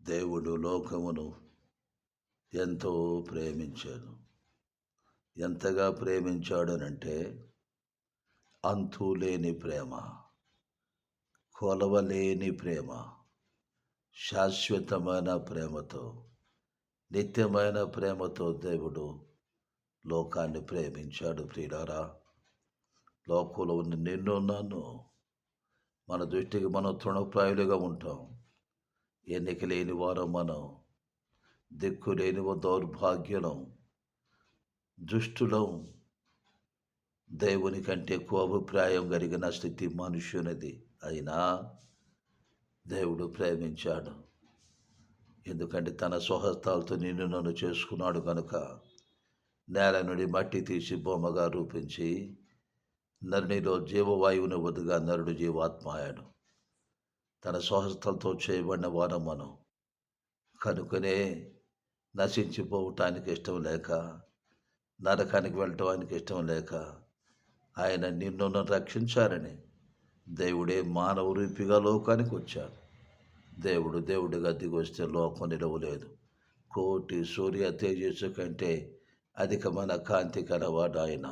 దేవుడు లోకమును ఎంతో ప్రేమించాడు. ఎంతగా ప్రేమించాడనంటే అంతులేని ప్రేమ, కొలవలేని ప్రేమ, శాశ్వతమైన ప్రేమతో, నిత్యమైన ప్రేమతో దేవుడు లోకాన్ని ప్రేమించాడు. ప్రియులారా, లోకంలో ఉన్న నిన్ను నన్ను మన దృష్టికి మనం తృణప్రాయులుగా ఉంటాం. ఎన్నిక లేని వారం మనం, దిక్కు లేని దౌర్భాగ్యులం, దుష్టులం, దేవుని కంటే ఎక్కువ అభిప్రాయం కలిగిన స్థితి మనుష్యునిది. అయినా దేవుడు ప్రేమించాడు. ఎందుకంటే తన స్వహస్తాలతో నిన్ను నన్ను చేసుకున్నాడు కనుక, నేల నుండి మట్టి తీసి బొమ్మగా రూపించి నరునిలో జీవవాయువుని వదుగా నరుడు జీవాత్మ అయ్యాడు. తన స్వహస్తాలతో చేయబడిన వారం మనం కనుకనే నశించిపోవటానికి ఇష్టం లేక, నరకానికి వెళ్ళటం ఆయనకి ఇష్టం లేక, ఆయన నిన్ను రక్షించారని దేవుడే మానవ రూపిగా లోకానికి వచ్చాడు. దేవుడిగా దిగి వస్తే లోకం నిలవలేదు. కోటి సూర్య తేజస్సు కంటే అధికమైన కాంతి కలవాడు ఆయన,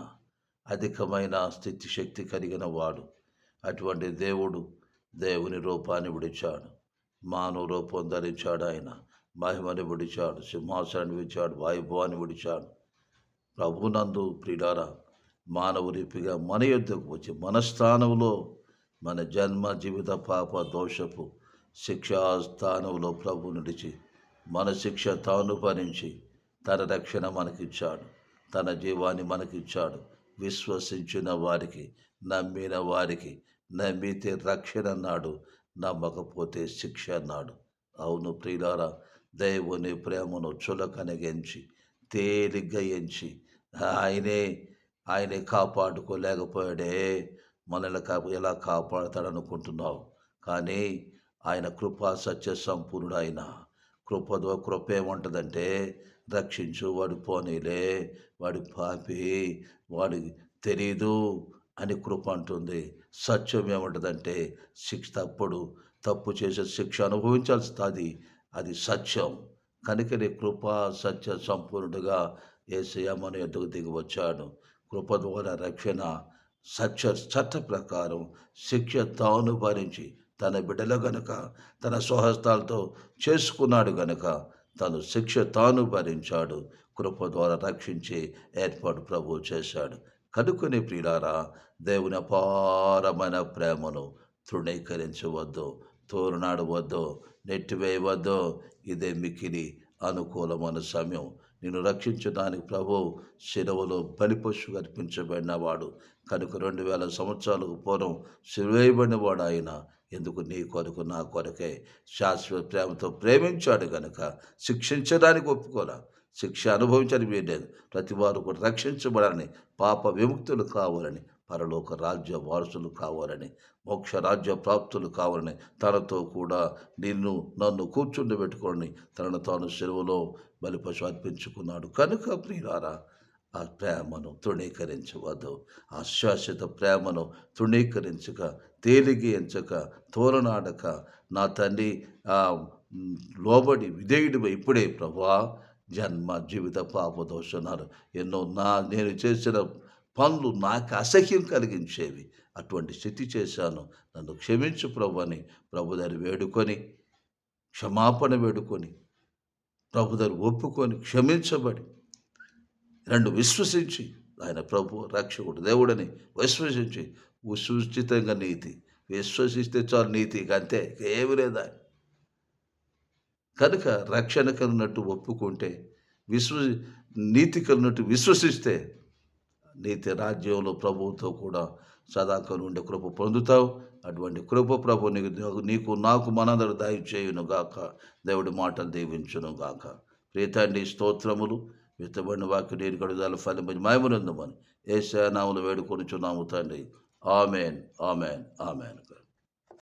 అధికమైన స్థితి శక్తి కలిగిన వాడు. అటువంటి దేవుడు దేవుని రూపాన్ని విడిచాడు, మానవ రూపం ధరించాడు. ఆయన మహిమని విడిచాడు, సింహాసనాన్ని విడిచాడు, వైభవాన్ని విడిచాడు. ప్రభునందు ప్రియులారా, మానవ రీతిగా మన యొద్దకు వచ్చి మన స్థానంలో, మన జన్మ జీవిత పాప దోషపు శిక్షాస్థానంలో ప్రభు నిలిచి మన శిక్ష తాను భరించి తన రక్షణ మనకిచ్చాడు, తన జీవాన్ని మనకిచ్చాడు. విశ్వసించిన వారికి, నమ్మిన వారికి, నమ్మితే రక్షణ అన్నాడు, నమ్మకపోతే శిక్ష అన్నాడు. అవును ప్రియులారా, దేవుని ప్రేమను చులకనగించి తేలిగ్గా ఎంచి ఆయనే కాపాడుకోలేకపోయాడే, మనల్ని ఎలా కాపాడుతాడనుకుంటున్నావు? కానీ ఆయన కృపా సత్య సంపూర్ణుడు. ఆయన కృప ఏముంటుందంటే, రక్షించు, వాడు పోనీలే, వాడి పాపి, వాడికి తెలీదు అని కృప అంటుంది. సత్యం ఏముంటుందంటే, తప్పు చేసే శిక్ష అనుభవించాల్సి అది సత్యం. కనుకనే కృపా సత్య సంపూర్ణుడుగా యేసయ్య మన ఎదుగు దిగి వచ్చాడు. కృప ద్వారా రక్షణ, చట్ట ప్రకారం శిక్ష తాను భరించి తన బిడ్డలు గనుక తన స్వహస్తాలతో చేసుకున్నాడు గనుక తను శిక్ష తాను భరించాడు. కృప ద్వారా రక్షించి ఏర్పాటు ప్రభువు చేశాడు. కనుకొని ప్రియులారా, దేవుని అపారమైన ప్రేమను తృణీకరించవద్దు, తోరునాడవద్దు, నెట్టివేయవద్దు. ఇదే మిక్కిలి అనుకూలమైన సమయం. నిన్ను రక్షించడానికి ప్రభు శిలువలో బలిపశువు అర్పించబడినవాడు కనుక 2000 సంవత్సరాలకు పూర్వం సిలువేయబడినవాడు ఆయన. ఎందుకు? నీ కొరకు, నా కొరకే శాశ్వత ప్రేమతో ప్రేమించాడు గనుక శిక్షించడానికి ఒప్పుకోరా, శిక్ష అనుభవించని వీడేది. ప్రతి వారు కూడా రక్షించబడాలని, పాప విముక్తులు కావాలని, పరలోక రాజ్య వారసులు కావాలని, మోక్ష రాజ్య ప్రాప్తులు కావాలని తనతో కూడా నన్ను కూర్చుండబెట్టుకొని తనను తాను శిలువలో బలిపశువు అర్పించుకున్నాడు. కనుక ప్రియులారా, ఆ ప్రేమను తృణీకరించవద్దు. ఆ శాశ్వత ప్రేమను తృణీకరించక, తేలిగి ఎంచక, తోలనాడక, నా తండ్రి లోబడి విధేయుడిపై ఇప్పుడే ప్రభువా, జన్మ జీవిత పాప దోషణాలు ఎన్నో నేను చేసిన పనులు నాకు అసహ్యం కలిగించేవి, అటువంటి స్థితి చేశాను, నన్ను క్షమించు ప్రభు అని ప్రభు దగ్గర వేడుకొని, క్షమాపణ వేడుకొని, ప్రభు దగ్గర ఒప్పుకొని, క్షమించబడి, విశ్వసించి ఆయన ప్రభు రక్షకుడు దేవుడని విశ్వసించి, సుచితంగా నీతి విశ్వసిస్తే చాలు, నీతి అంతే, ఏమి లేదా. కనుక రక్షణ కలిగినట్టు ఒప్పుకుంటే, నీతి కలిగినట్టు విశ్వసిస్తే, నీతి రాజ్యంలో ప్రభువుతో కూడా సదాకాలం ఉండే కృప పొందుతావు. అటువంటి కృప ప్రభు నీకు నాకు మనందరూ దయచేయును గాక. దేవుడి మాటలు దీవించును గాక. ప్రియతండ్రి, స్తోత్రములు. విత్తబడిన వాక్యం నేను గడుదాలు ఫలించి మహిమనందమని యేసయ్య నామములో వేడుకొనుచున్నాము తండ్రి. Amen, amen, amen.